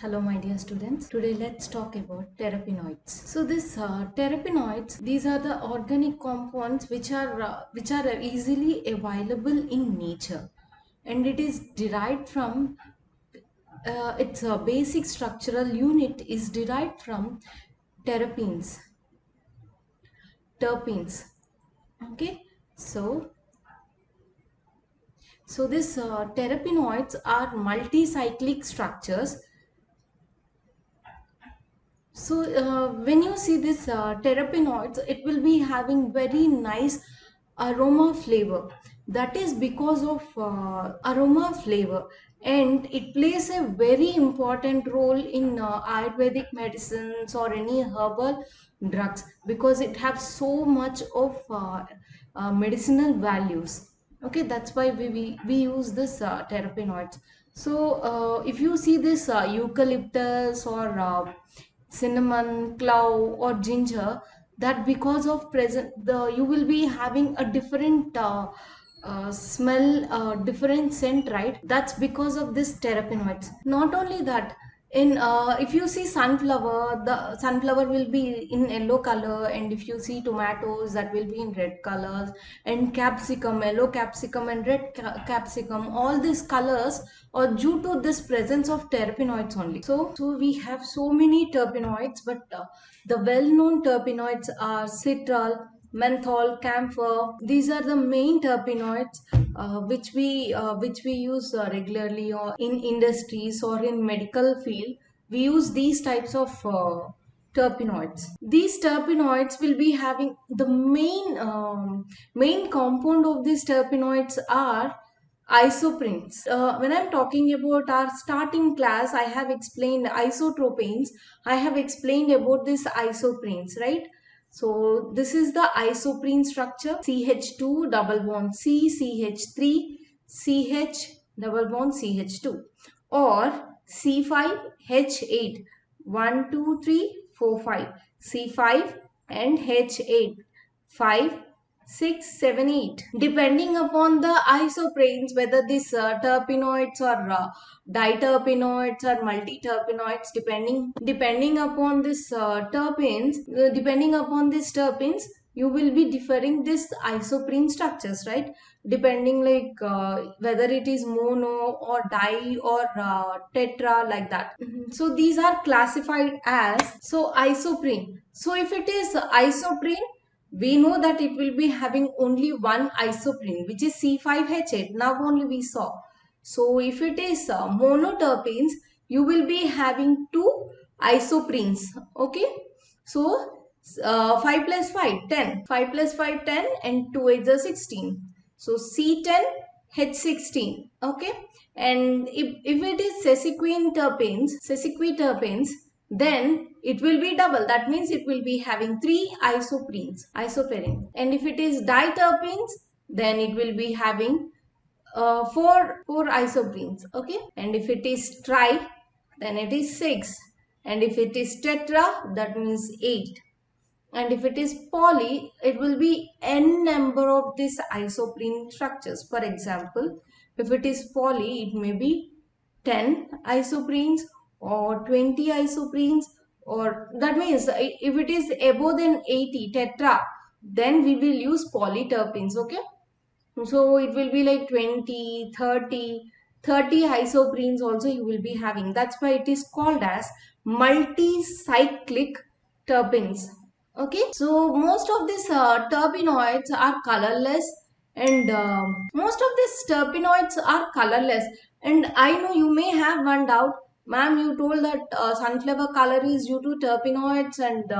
Hello my dear students. Today let's talk about terapinoids. So this terapinoids, these are the organic compounds which are easily available in nature, and it is derived from its basic structural unit is derived from terpenes. Terpenes. Okay. So this terpenoids are multicyclic structures. So when you see this terpenoids, it will be having very nice aroma flavor. That is because of aroma flavor, and it plays a very important role in Ayurvedic medicines or any herbal drugs because it has so much of medicinal values. Okay, that's why we use this terpenoids. So if you see this eucalyptus or cinnamon, clove or ginger, that because of present the you will be having a different smell, different scent, right? That's because of this terpenoids. Not only that, in if you see sunflower, the sunflower will be in yellow color, and if you see tomatoes, that will be in red colors, and capsicum, yellow capsicum and red capsicum, all these colors are due to this presence of terpenoids only. So we have so many terpenoids, but the well-known terpenoids are citral, menthol, camphor. These are the main terpenoids which we use regularly or in industries or in medical field. We use these types of terpenoids. These terpenoids will be having the main compound of these terpenoids are isoprenes. When I'm talking about our starting class, I have explained isotropanes. I have explained about this isoprenes, right? So this is the isoprene structure: CH2 double bond C, CH3, CH double bond CH2, or C5H8, 1, 2, 3, 4, 5, C5 and H8, 5, 6, 7, 8. Depending upon the isoprenes, whether these terpenoids or diterpenoids or multiterpenoids, depending upon this depending upon these terpenes, you will be differing this isoprene structures, right? Depending like whether it is mono or di or tetra, like that. So these are classified as isoprene. So if it is isoprene, we know that it will be having only one isoprene, which is C5H8. Now only we saw. So if it is monoterpenes, you will be having two isoprenes. Okay. So 5 plus 5, 10. 5 plus 5, 10, and 2 is 16. So C10, H16. Okay. And if it is sesquiterpenes, then it will be double. That means it will be having three isoprene. And if it is diterpenes, then it will be having four isoprenes. Okay. And if it is tri, then it is 6. And if it is tetra, that means 8. And if it is poly, it will be n number of these isoprene structures. For example, if it is poly, it may be 10 isoprenes or 20 isoprenes, or that means if it is above than 80 tetra, then we will use polyterpenes. Okay. So it will be like 20, 30 isoprenes also you will be having. That's why it is called as multicyclic terpenes. Okay. So most of these terpenoids are colorless, and and I know you may have one doubt, ma'am. You told that sunflower color is due to terpenoids, and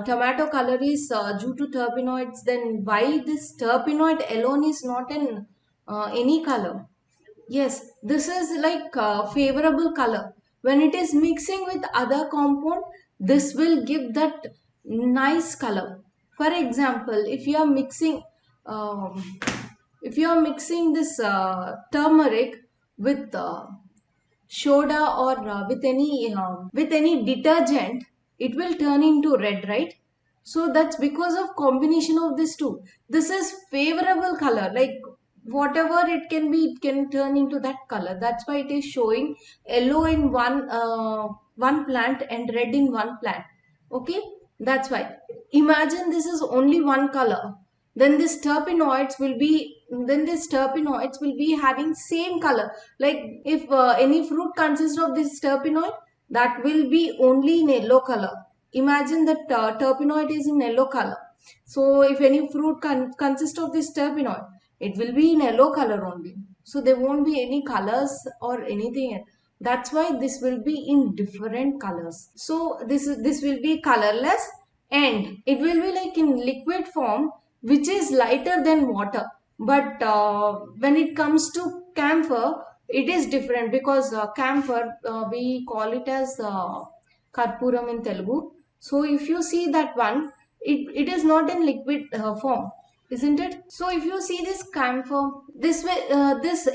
tomato color is due to terpenoids. Then why this terpenoid alone is not in any color? Yes, this is like favorable color. When it is mixing with other compound, this will give that nice color. For example, um, if you are mixing this turmeric with soda or with any detergent, it will turn into red, right? So that's because of combination of these two. This is favorable color, like whatever it can be, it can turn into that color. That's why it is showing yellow in one plant and red in one plant. Okay, that's why. Imagine this is only one color, then this terpenoids will be having same color. Like if any fruit consists of this terpenoid, that will be only in yellow color. Imagine that terpenoid is in yellow color. So if any fruit consists of this terpenoid, it will be in yellow color only. So there won't be any colors or anything. That's why this will be in different colors. So this will be colorless, and it will be like in liquid form, which is lighter than water. But when it comes to camphor, it is different, because camphor, we call it as karpuram in Telugu. So if you see that one, it is not in liquid form, isn't it? So if you see this camphor, this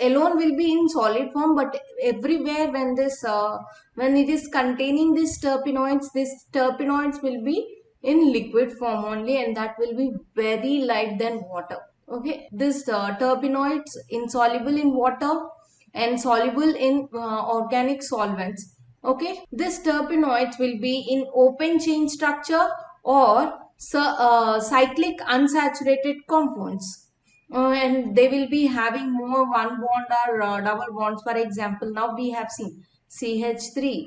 alone will be in solid form, but everywhere when it is containing these terpenoids will be in liquid form only, and that will be very light than water. Okay, this terpenoids insoluble in water and soluble in organic solvents. Okay, this terpenoids will be in open chain structure or cyclic unsaturated compounds. And they will be having more one bond or double bonds. For example, now we have seen CH3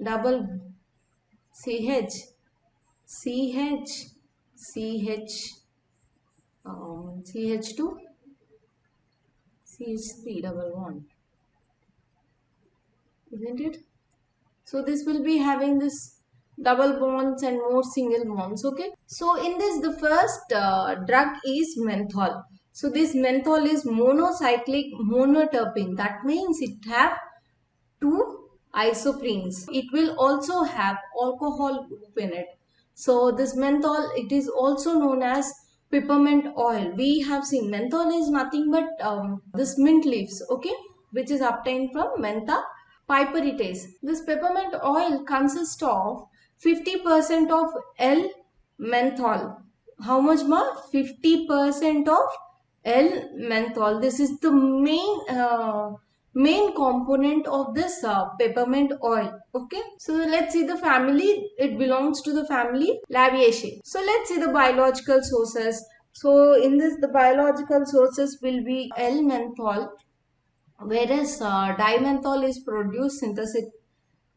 double CH CH CH CH2 CH3 double bond, isn't it? So this will be having this double bonds and more single bonds. Okay. So in this, the first drug is menthol. So this menthol is monocyclic monoterpene. That means it have two isoprenes. It will also have alcohol group in it. So this menthol, it is also known as peppermint oil. We have seen menthol is nothing but this mint leaves, okay, which is obtained from Mentha piperites. This peppermint oil consists of 50% of L-menthol. How much more? 50% of L-menthol. This is the main component of this peppermint oil. Okay, so let's see the family. It belongs to the family Labiaceae. So let's see the biological sources. So in this, the biological sources will be L-menthol, whereas dimenthol is produced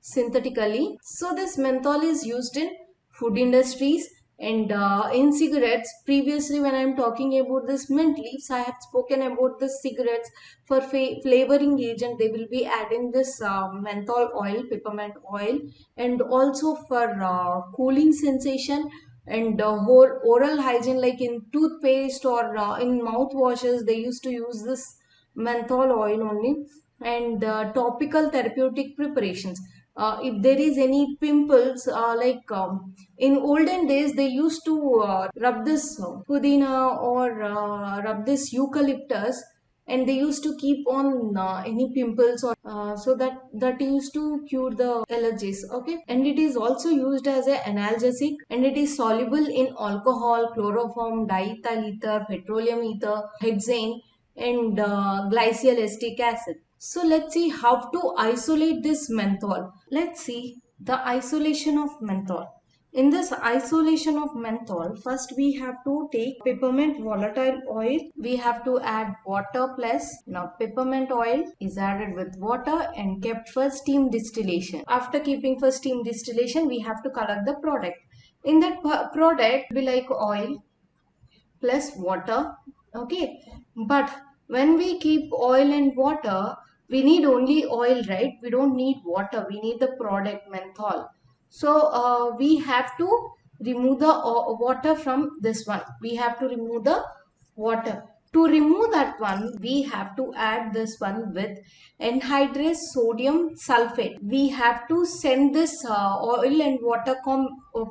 synthetically. So this menthol is used in food industries and in cigarettes. Previously, when I am talking about this mint leaves, I have spoken about the cigarettes. For flavoring agent, they will be adding this menthol oil, peppermint oil, and also for cooling sensation and oral hygiene, like in toothpaste or in mouthwashes, they used to use this menthol oil only. And topical therapeutic preparations, if there is any pimples, in olden days they used to rub this pudina or rub this eucalyptus, and they used to keep on any pimples, or so that used to cure the allergies. Okay, and it is also used as an analgesic, and it is soluble in alcohol, chloroform, diethyl ether, petroleum ether, hexane, and glycol acetic acid. So let's see how to isolate this menthol. Let's see the isolation of menthol. In this isolation of menthol, first we have to take peppermint volatile oil. We have to add water plus. Now peppermint oil is added with water and kept for steam distillation. After keeping for steam distillation, we have to collect the product. In that product, we like oil plus water. Okay, but when we keep oil and water, we need only oil, right? We don't need water, we need the product menthol. So we have to remove the water from this one. We have to remove the water. To remove that one, we have to add this one with anhydrous sodium sulfate. We have to send this oil and water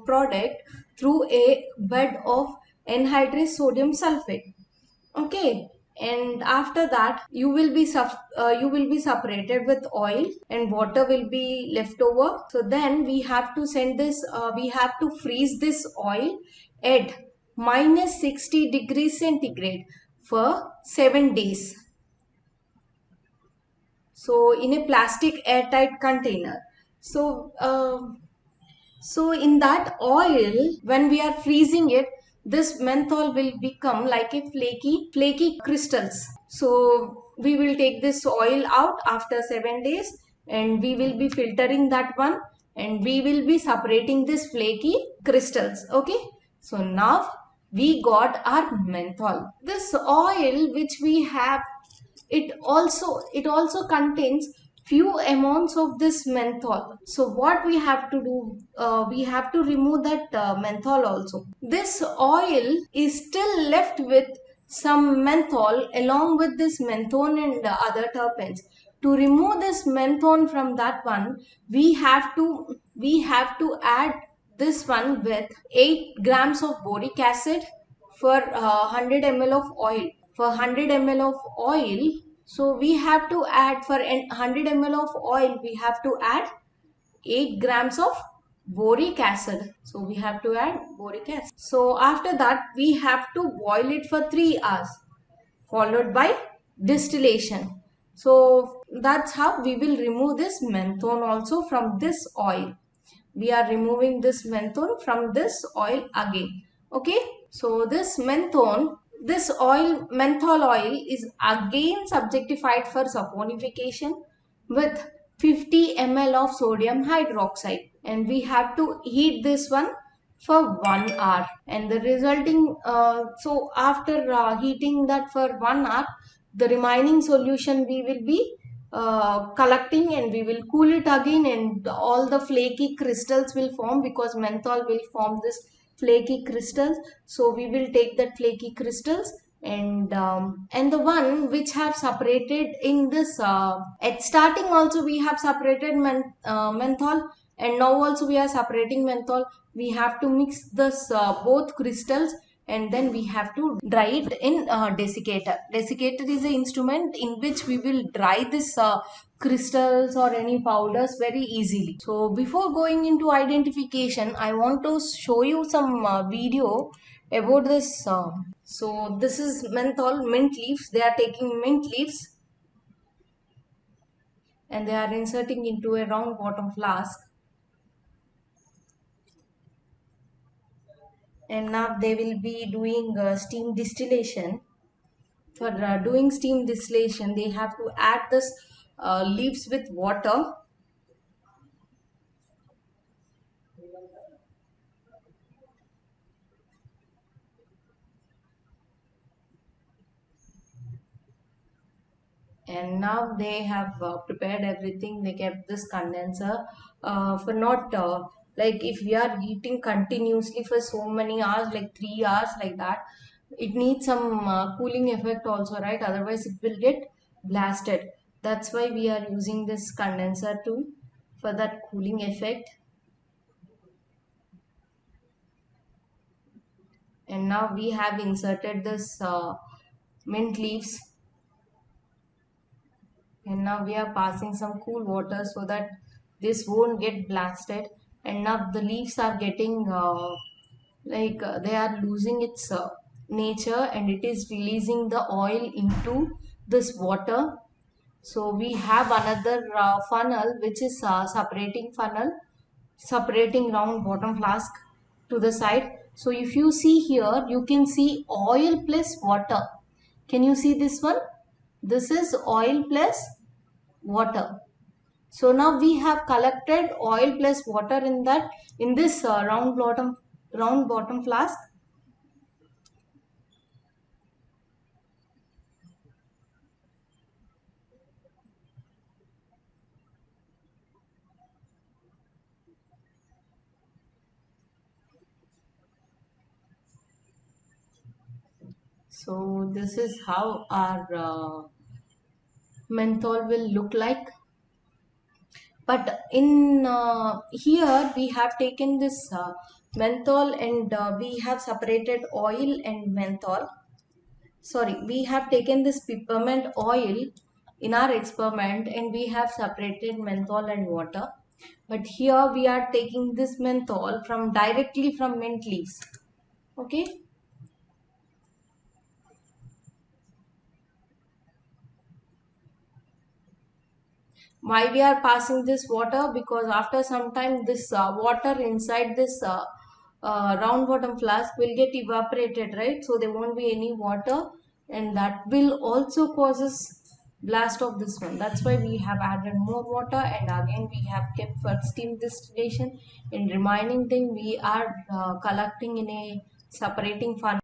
product through a bed of anhydrous sodium sulfate. Okay, and after that you will be separated with oil, and water will be left over. So then we have to send this we have to freeze this oil at minus 60 degrees centigrade for 7 days. So in a plastic airtight container. So so in that oil, when we are freezing it, this menthol will become like a flaky crystals. So we will take this oil out after 7 days, and we will be filtering that one, and we will be separating this flaky crystals. Okay. So now we got our menthol. This oil which we have, it also contains few amounts of this menthol. So what we have to do, we have to remove that menthol also. This oil is still left with some menthol along with this menthone and other terpenes. To remove this menthone from that one, we have to add this one with 8 grams of boric acid for 100 ml of oil. For 100 ml of oil, so we have to add, for 100 ml of oil, we have to add 8 grams of boric acid. So we have to add boric acid. So after that, we have to boil it for 3 hours, followed by distillation. So that's how we will remove this menthone also from this oil. We are removing this menthone from this oil again. Okay. So this menthol oil is again subjectified for saponification with 50 ml of sodium hydroxide, and we have to heat this one for 1 hour, and the resulting so after heating that for 1 hour, the remaining solution we will be collecting, and we will cool it again, and all the flaky crystals will form, because menthol will form this flaky crystals. So we will take that flaky crystals, and the one which have separated in this at starting also we have separated menthol, and now also we are separating menthol. We have to mix this both crystals, and then we have to dry it in desiccator. Desiccator is an instrument in which we will dry this crystals or any powders very easily. So before going into identification, I want to show you some video about this. So this is menthol, mint leaves. They are taking mint leaves, and they are inserting into a round bottom flask, and now they will be doing steam distillation. For doing steam distillation, they have to add this leaves with water, and now they have prepared everything. They kept this condenser for not like if we are heating continuously for so many hours, like 3 hours, like that, it needs some cooling effect also, right? Otherwise it will get blasted. That's why we are using this condenser too, for that cooling effect. And now we have inserted this mint leaves, and now we are passing some cool water so that this won't get blasted. And now the leaves are getting they are losing its nature, and it is releasing the oil into this water. So we have another funnel, which is separating funnel, separating round bottom flask to the side. So if you see here, you can see oil plus water. Can you see this one? This is oil plus water. So now we have collected oil plus water in this round bottom flask. So this is how our menthol will look like. But in here we have taken this menthol, and we have separated oil and menthol. Sorry, we have taken this peppermint oil in our experiment, and we have separated menthol and water. But here we are taking this menthol from directly from mint leaves. Okay. why we are passing this water? Because after some time this water inside this round bottom flask will get evaporated, right? So there won't be any water, and that will also causes blast of this one. That's why we have added more water, and again we have kept for steam distillation. In remaining thing we are collecting in a separating furnace.